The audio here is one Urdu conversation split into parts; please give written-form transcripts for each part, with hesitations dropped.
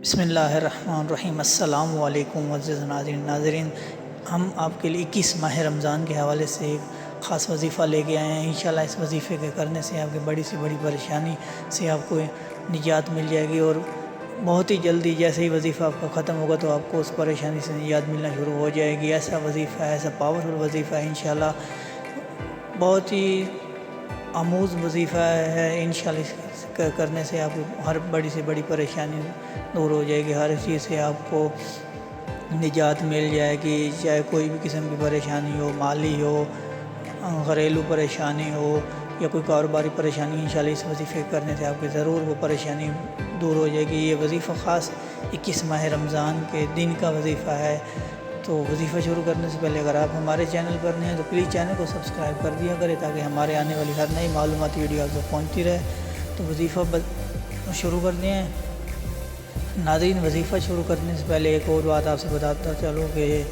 بسم اللہ الرحمن الرحیم۔ السلام علیکم معزز ناظرین، ہم آپ کے لیے 21 ماہ رمضان کے حوالے سے ایک خاص وظیفہ لے کے آئے ہیں۔ انشاءاللہ اس وظیفے کے کرنے سے آپ کی بڑی سے بڑی پریشانی سے آپ کو نجات مل جائے گی، اور بہت ہی جلدی جیسے ہی وظیفہ آپ کا ختم ہوگا تو آپ کو اس پریشانی سے نجات ملنا شروع ہو جائے گی۔ ایسا وظیفہ ہے، ایسا پاورفل وظیفہ ہے، انشاءاللہ بہت ہی آموز وظیفہ ہے۔ انشاءاللہ اس کرنے سے آپ کو ہر بڑی سے بڑی پریشانی دور ہو جائے گی، ہر چیز سے آپ کو نجات مل جائے گی، چاہے کوئی بھی قسم کی پریشانی ہو، مالی ہو، گھریلو پریشانی ہو یا کوئی کاروباری پریشانی۔ انشاءاللہ اس وظیفے کرنے سے آپ کی ضرور وہ پریشانی دور ہو جائے گی۔ یہ وظیفہ خاص 21 ماہ رمضان کے دن کا وظیفہ ہے۔ تو وظیفہ شروع کرنے سے پہلے اگر آپ ہمارے چینل پر نئے ہیں تو پلیز چینل کو سبسکرائب کر دیا کریں، تاکہ ہمارے آنے والی ہر نئی معلوماتی ویڈیو آپ تک پہنچتی رہے۔ تو وظیفہ شروع کرتے ہیں ناظرین۔ وظیفہ شروع کرنے سے پہلے ایک اور بات آپ سے بتاتا چلوں کہ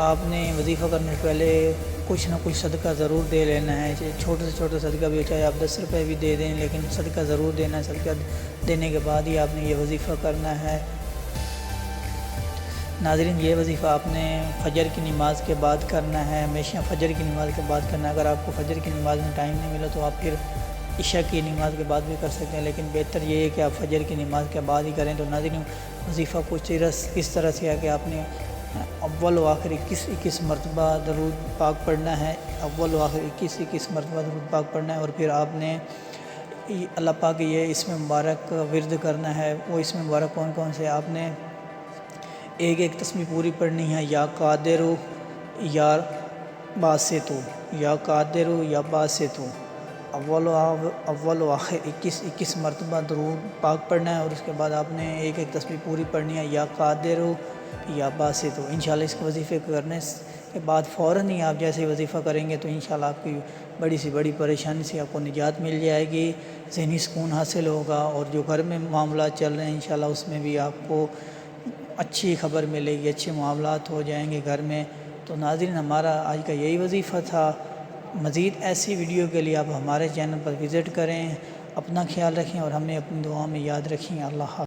آپ نے وظیفہ کرنے سے پہلے کچھ نہ کچھ صدقہ ضرور دے لینا ہے، چھوٹے سے چھوٹا صدقہ بھی، چاہے آپ 10 روپے بھی دے دیں، لیکن صدقہ ضرور دینا ہے۔ صدقہ دینے کے بعد ہی آپ نے یہ وظیفہ کرنا ہے۔ ناظرین، یہ وظیفہ آپ نے فجر کی نماز کے بعد کرنا ہے، ہمیشہ فجر کی نماز کے بعد کرنا ہے۔ اگر آپ کو فجر کی نماز میں ٹائم نہیں ملا تو آپ پھر عشاء کی نماز کے بعد بھی کر سکتے ہیں، لیکن بہتر یہ ہے کہ آپ فجر کی نماز کے بعد ہی کریں۔ تو ناظرین، وظیفہ کچھ اس طرح سے ہے کہ آپ نے اول و آخر 21 مرتبہ درود پاک پڑھنا ہے، اول و آخر 21 مرتبہ درود پاک پڑھنا ہے، اور پھر آپ نے اللہ پاک یہ اسم مبارک ورد کرنا ہے۔ وہ اسم مبارک کون کون سے؟ آپ نے ایک تسبیح پوری پڑھنی ہے، یا قادر یا باسط، یا قادر یا باسط، اول و آخر 21 مرتبہ درود پاک پڑھنا ہے، اور اس کے بعد آپ نے ایک تسبیح پوری پڑھنی ہے، یا قادر یا باسط۔ انشاءاللہ اس وظیفے کو کرنے کے بعد فوراً ہی آپ جیسے وظیفہ کریں گے تو انشاءاللہ آپ کی بڑی سے بڑی پریشانی سے آپ کو نجات مل جائے گی، ذہنی سکون حاصل ہوگا، اور جو گھر میں معاملات چل رہے ہیں انشاءاللہ اس میں بھی آپ کو اچھی خبر ملے گی، اچھے معاملات ہو جائیں گے گھر میں۔ تو ناظرین، ہمارا آج کا یہی وظیفہ تھا۔ مزید ایسی ویڈیو کے لیے آپ ہمارے چینل پر وزٹ کریں، اپنا خیال رکھیں اور ہمیں اپنی دعاؤں میں یاد رکھیں۔ اللہ حافظ۔